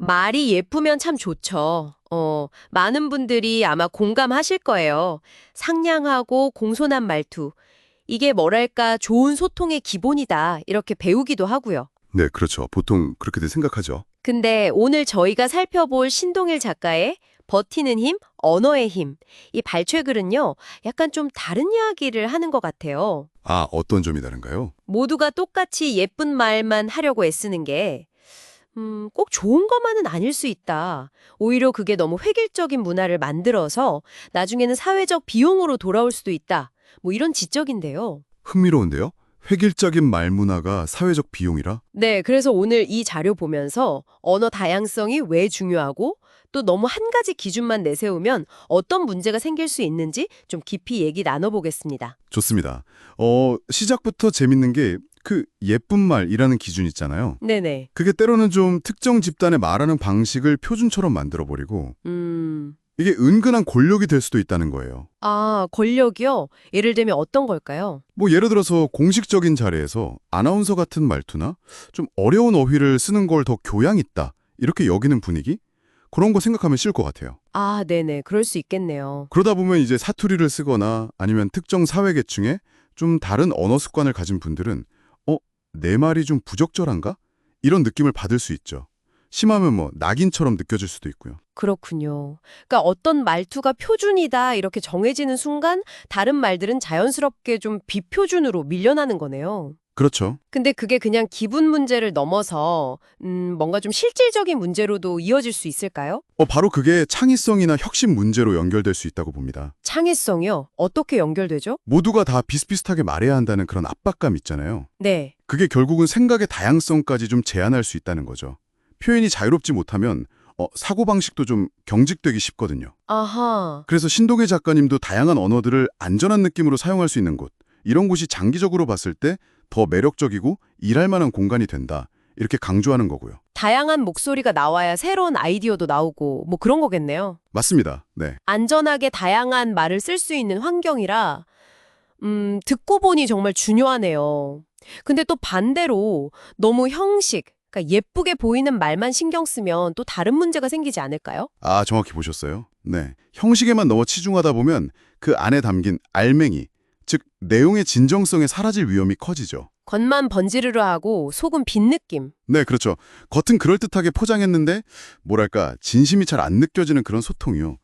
말이 예쁘면 참 좋죠. 많은 분들이 아마 공감하실 거예요. 상냥하고 공손한 말투. 이게 뭐랄까 좋은 소통의 기본이다. 이렇게 배우기도 하고요. 네, 그렇죠. 보통 그렇게들 생각하죠. 근데 오늘 저희가 살펴볼 신동일 작가의 버티는 힘, 언어의 힘. 이 발췌글은요, 약간 좀 다른 이야기를 하는 것 같아요. 아, 어떤 점이 다른가요? 모두가 똑같이 예쁜 말만 하려고 애쓰는 게 꼭 좋은 것만은 아닐 수 있다. 오히려 그게 너무 획일적인 문화를 만들어서 나중에는 사회적 비용으로 돌아올 수도 있다. 뭐 이런 지적인데요. 흥미로운데요? 획일적인 말 문화가 사회적 비용이라? 네, 그래서 오늘 이 자료 보면서 언어 다양성이 왜 중요하고 또 너무 한 가지 기준만 내세우면 어떤 문제가 생길 수 있는지 좀 깊이 얘기 나눠보겠습니다. 좋습니다. 시작부터 재밌는 게 그 예쁜 말이라는 기준 있잖아요. 네네. 그게 때로는 좀 특정 집단의 말하는 방식을 표준처럼 만들어버리고 이게 은근한 권력이 될 수도 있다는 거예요. 권력이요? 예를 들면 어떤 걸까요? 뭐 예를 들어서 공식적인 자리에서 아나운서 같은 말투나 좀 어려운 어휘를 쓰는 걸 더 교양 있다 이렇게 여기는 분위기? 그런 거 생각하면 쉬울 것 같아요. 네네. 그럴 수 있겠네요. 그러다 보면 이제 사투리를 쓰거나 아니면 특정 사회계층에 좀 다른 언어 습관을 가진 분들은 내 말이 좀 부적절한가? 이런 느낌을 받을 수 있죠. 심하면 뭐 낙인처럼 느껴질 수도 있고요. 그렇군요. 그러니까 어떤 말투가 표준이다 이렇게 정해지는 순간 다른 말들은 자연스럽게 좀 비표준으로 밀려나는 거네요. 그렇죠. 근데 그게 그냥 기분 문제를 넘어서 뭔가 좀 실질적인 문제로도 이어질 수 있을까요? 바로 그게 창의성이나 혁신 문제로 연결될 수 있다고 봅니다. 창의성이요? 어떻게 연결되죠? 모두가 다 비슷비슷하게 말해야 한다는 그런 압박감 있잖아요. 네. 그게 결국은 생각의 다양성까지 좀 제한할 수 있다는 거죠. 표현이 자유롭지 못하면 사고방식도 좀 경직되기 쉽거든요. 아하. 그래서 신동해 작가님도 다양한 언어들을 안전한 느낌으로 사용할 수 있는 곳, 이런 곳이 장기적으로 봤을 때 더 매력적이고 일할 만한 공간이 된다. 이렇게 강조하는 거고요. 다양한 목소리가 나와야 새로운 아이디어도 나오고 뭐 그런 거겠네요. 맞습니다. 네. 안전하게 다양한 말을 쓸 수 있는 환경이라 듣고 보니 정말 중요하네요. 근데 또 반대로 너무 형식, 그러니까 예쁘게 보이는 말만 신경 쓰면 또 다른 문제가 생기지 않을까요? 아, 정확히 보셨어요. 네. 형식에만 너무 치중하다 보면 그 안에 담긴 알맹이, 즉 내용의 진정성에 사라질 위험이 커지죠. 겉만 번지르르 하고 속은 빈 느낌. 네, 그렇죠. 겉은 그럴듯하게 포장했는데 뭐랄까 진심이 잘 안 느껴지는 그런 소통이요.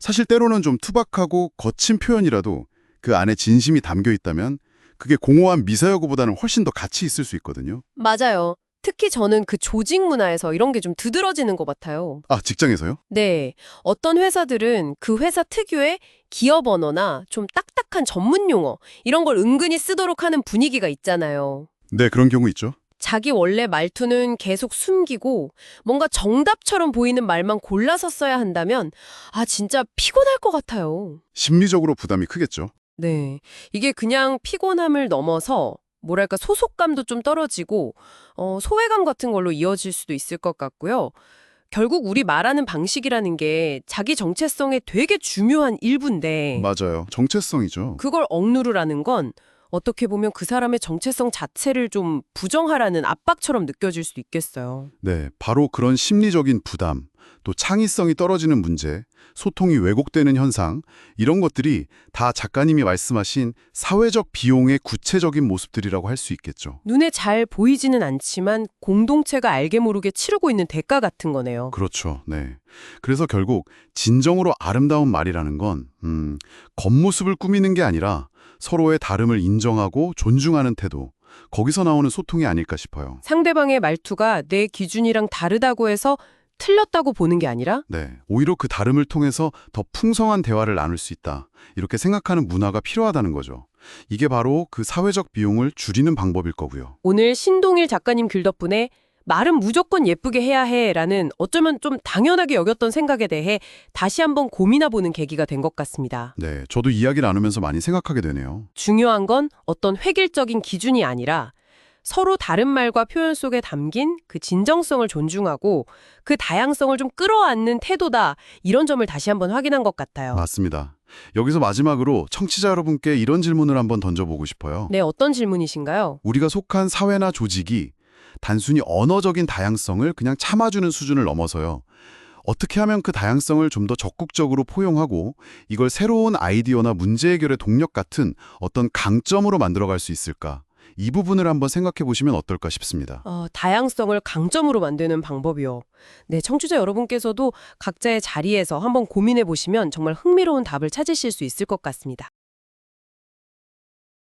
사실 때로는 좀 투박하고 거친 표현이라도 그 안에 진심이 담겨 있다면 그게 공허한 미사여구보다는 훨씬 더 가치 있을 수 있거든요. 맞아요. 특히 저는 그 조직 문화에서 이런 게 좀 두드러지는 것 같아요. 아, 직장에서요? 네. 어떤 회사들은 그 회사 특유의 기업 언어나 좀 딱딱한 전문 용어, 이런 걸 은근히 쓰도록 하는 분위기가 있잖아요. 네, 그런 경우 있죠. 자기 원래 말투는 계속 숨기고 뭔가 정답처럼 보이는 말만 골라서 써야 한다면 진짜 피곤할 것 같아요. 심리적으로 부담이 크겠죠. 네. 이게 그냥 피곤함을 넘어서 뭐랄까 소속감도 좀 떨어지고 소외감 같은 걸로 이어질 수도 있을 것 같고요. 결국 우리 말하는 방식이라는 게 자기 정체성의 되게 중요한 일부인데 맞아요. 정체성이죠. 그걸 억누르라는 건 어떻게 보면 그 사람의 정체성 자체를 좀 부정하라는 압박처럼 느껴질 수도 있겠어요. 네, 바로 그런 심리적인 부담, 또 창의성이 떨어지는 문제, 소통이 왜곡되는 현상, 이런 것들이 다 작가님이 말씀하신 사회적 비용의 구체적인 모습들이라고 할 수 있겠죠. 눈에 잘 보이지는 않지만 공동체가 알게 모르게 치르고 있는 대가 같은 거네요. 그렇죠. 네. 그래서 결국 진정으로 아름다운 말이라는 건 겉모습을 꾸미는 게 아니라 서로의 다름을 인정하고 존중하는 태도, 거기서 나오는 소통이 아닐까 싶어요. 상대방의 말투가 내 기준이랑 다르다고 해서 틀렸다고 보는 게 아니라 네, 오히려 그 다름을 통해서 더 풍성한 대화를 나눌 수 있다. 이렇게 생각하는 문화가 필요하다는 거죠. 이게 바로 그 사회적 비용을 줄이는 방법일 거고요. 오늘 신동일 작가님 글 덕분에 말은 무조건 예쁘게 해야 해라는 어쩌면 좀 당연하게 여겼던 생각에 대해 다시 한번 고민해보는 계기가 된 것 같습니다. 네, 저도 이야기 나누면서 많이 생각하게 되네요. 중요한 건 어떤 획일적인 기준이 아니라 서로 다른 말과 표현 속에 담긴 그 진정성을 존중하고 그 다양성을 좀 끌어안는 태도다. 이런 점을 다시 한번 확인한 것 같아요. 맞습니다. 여기서 마지막으로 청취자 여러분께 이런 질문을 한번 던져보고 싶어요. 네, 어떤 질문이신가요? 우리가 속한 사회나 조직이 단순히 언어적인 다양성을 그냥 참아주는 수준을 넘어서요. 어떻게 하면 그 다양성을 좀 더 적극적으로 포용하고 이걸 새로운 아이디어나 문제 해결의 동력 같은 어떤 강점으로 만들어갈 수 있을까? 이 부분을 한번 생각해 보시면 어떨까 싶습니다. 다양성을 강점으로 만드는 방법이요. 네, 청취자 여러분께서도 각자의 자리에서 한번 고민해 보시면 정말 흥미로운 답을 찾으실 수 있을 것 같습니다.